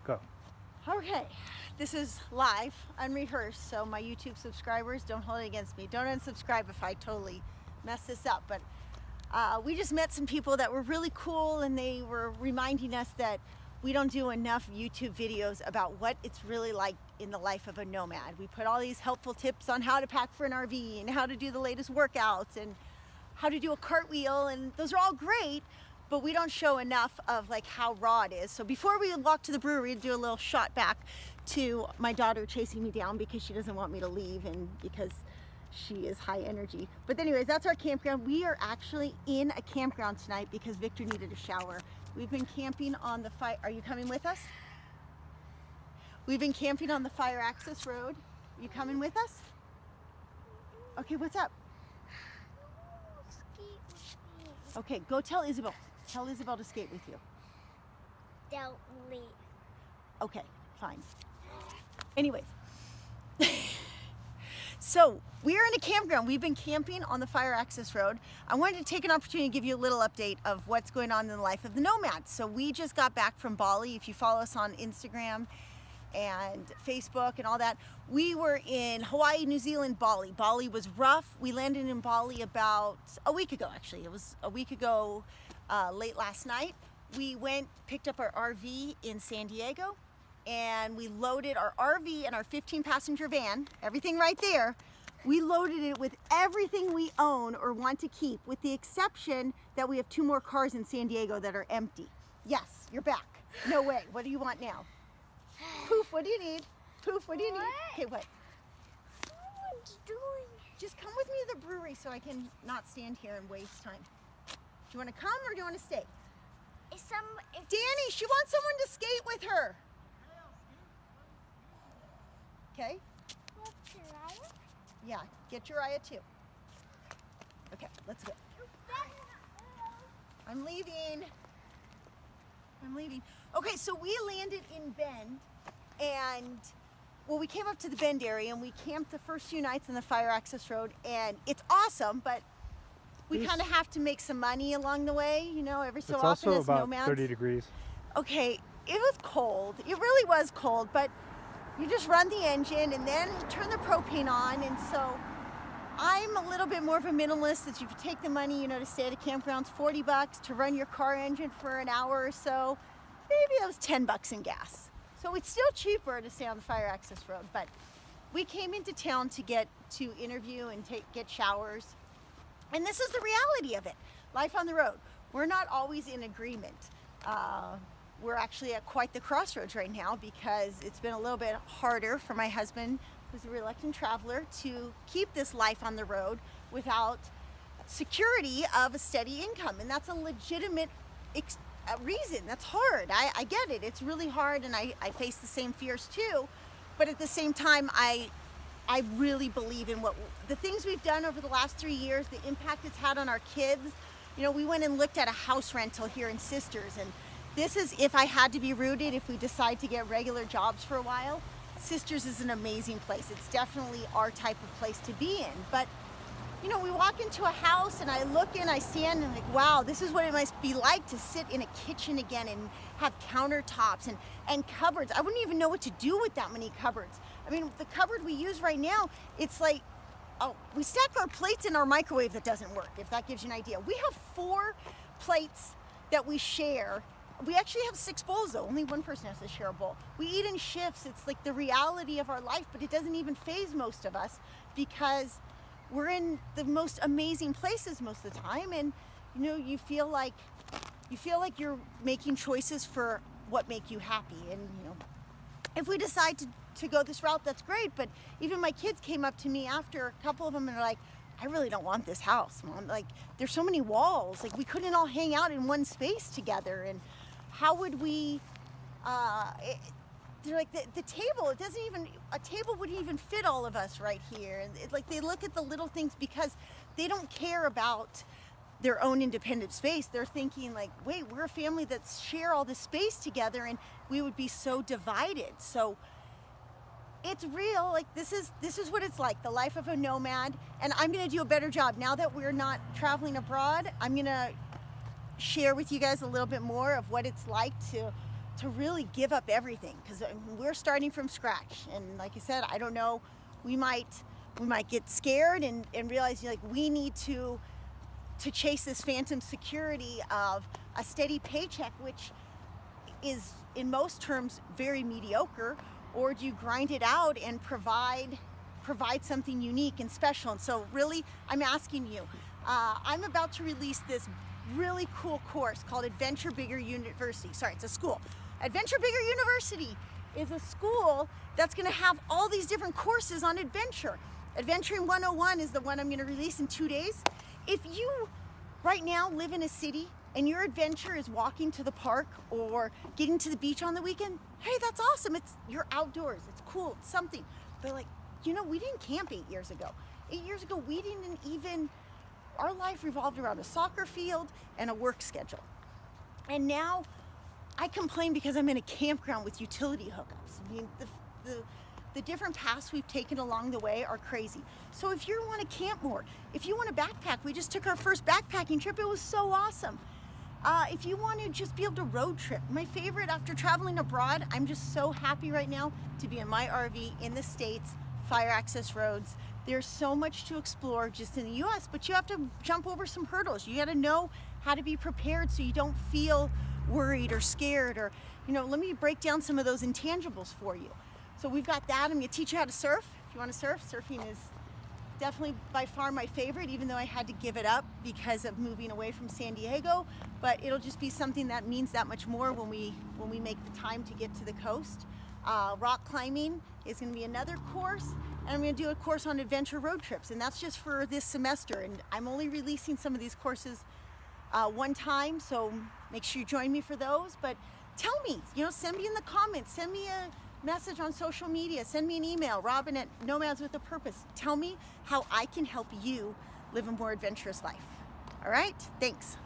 Go. Okay, this is live, unrehearsed, so my YouTube subscribers, don't hold it against me. Don't unsubscribe if I totally mess this up, but we just met some people that were really cool, and they were reminding us that we don't do enough YouTube videos about what it's really like in the life of a nomad. We put all these helpful tips on how to pack for an RV and how to do the latest workouts and how to do a cartwheel, and those are all great, but we don't show enough of like how raw it is. So before we walk to the brewery, do a little shot back to my daughter chasing me down because she doesn't want me to leave and because she is high energy. But anyways, that's our campground. We are actually in a campground tonight because Victor needed a shower. We've been camping on the fire. Are you coming with us? We've been camping on the fire access road. You coming with us? Okay, what's up? Okay, go tell Isabel. Tell Isabel to skate with you. Don't leave. Okay, fine. Anyways, so we are in a campground. We've been camping on the fire access road. I wanted to take an opportunity to give you a little update of what's going on in the life of the nomads. So we just got back from Bali. If you follow us on Instagram and Facebook and all that, we were in Hawaii, New Zealand, Bali. Bali was rough. We landed in Bali about a week ago, actually. It was a week ago, late last night. We went, picked up our RV in San Diego, and we loaded our RV and our 15-passenger van, everything right there. We loaded it with everything we own or want to keep, with the exception that we have 2 more cars in San Diego that are empty. Yes, you're back. No way. What do you want now? Poof, what do you need? Poof, what do you need? Okay, what? What's doing? Just come with me to the brewery so I can not stand here and waste time. Do you want to come or do you want to stay? Danny, she wants someone to skate with her. Okay? Yeah, get Uriah too. Okay, let's go. I'm leaving. Okay, so we landed in Bend, and well, we came up to the Bend area and we camped the first few nights on the fire access road, and it's awesome, but we kind of have to make some money along the way, you know, every so often as about nomads. 30 degrees. Okay, it was cold. It really was cold, but you just run the engine and then turn the propane on, and so I'm a little bit more of a minimalist, that you take the money, you know, to stay at a campground's $40 to run your car engine for an hour or so. Maybe it was $10 in gas. So it's still cheaper to stay on the fire access road, but we came into town to get to interview and get showers. And this is the reality of it. Life on the road. We're not always in agreement. We're actually at quite the crossroads right now because it's been a little bit harder for my husband, who's a reluctant traveler, to keep this life on the road without security of a steady income. And that's a legitimate reason. That's hard. I get it. It's really hard, and I face the same fears too. But at the same time, I really believe in the things we've done over the last 3 years, the impact it's had on our kids. You know, we went and looked at a house rental here in Sisters, and this is if I had to be rooted, if we decide to get regular jobs for a while. Sisters is an amazing place. It's definitely our type of place to be in. But, you know, we walk into a house and I look in, I stand and like, wow, this is what it must be like to sit in a kitchen again and have countertops and cupboards. I wouldn't even know what to do with that many cupboards. I mean, the cupboard we use right now, it's like, oh, we stack our plates in our microwave that doesn't work, if that gives you an idea. We have 4 plates that we share. We actually have 6 bowls though. Only one person has to share a bowl. We eat in shifts. It's like the reality of our life, but it doesn't even faze most of us because we're in the most amazing places most of the time, and you know, you feel like you're making choices for what make you happy. And you know, if we decide to go this route, that's great. But even my kids came up to me after, a couple of them, and they're like, I really don't want this house, Mom. Like, there's so many walls. Like, we couldn't all hang out in one space together. And how would we, they're like, the table, a table wouldn't even fit all of us right here. And like, they look at the little things because they don't care about their own independent space. They're thinking like, wait, we're a family that share all this space together, and we would be so divided. So it's real. Like, this is what it's like, the life of a nomad. And I'm going to do a better job now that we're not traveling abroad. I'm going to share with you guys a little bit more of what it's like to to really give up everything, because we're starting from scratch. And like I said, I don't know, we might get scared and realize like we need to chase this phantom security of a steady paycheck, which is in most terms very mediocre, or do you grind it out and provide something unique and special? And so really, I'm asking you, I'm about to release this really cool course called Adventure Bigger University. Sorry, it's a school. Adventure Bigger University is a school that's going to have all these different courses on adventure. Adventuring 101 is the one I'm going to release in 2 days. If you right now live in a city and your adventure is walking to the park or getting to the beach on the weekend, hey, that's awesome. You're outdoors. It's cool. It's something. But like, we didn't camp 8 years ago. 8 years ago, we didn't even, our life revolved around a soccer field and a work schedule. And now I complain because I'm in a campground with utility hookups. I mean, the different paths we've taken along the way are crazy. So if you want to camp more, if you want to backpack, we just took our first backpacking trip. It was so awesome. If you want to just be able to road trip, my favorite after traveling abroad, I'm just so happy right now to be in my RV in the States, fire access roads. There's so much to explore just in the US, but you have to jump over some hurdles. You got to know how to be prepared so you don't feel worried or scared, or, let me break down some of those intangibles for you. So we've got that. I'm going to teach you how to surf. If you want to surf, surfing is definitely by far my favorite, even though I had to give it up because of moving away from San Diego. But it'll just be something that means that much more when we make the time to get to the coast. Rock climbing is going to be another course, and I'm going to do a course on adventure road trips, and that's just for this semester. And I'm only releasing some of these courses one time, so make sure you join me for those. But tell me, send me in the comments, send me a message on social media, send me an email, Robin@nomadswithapurpose. Tell me how I can help you live a more adventurous life. All right, thanks.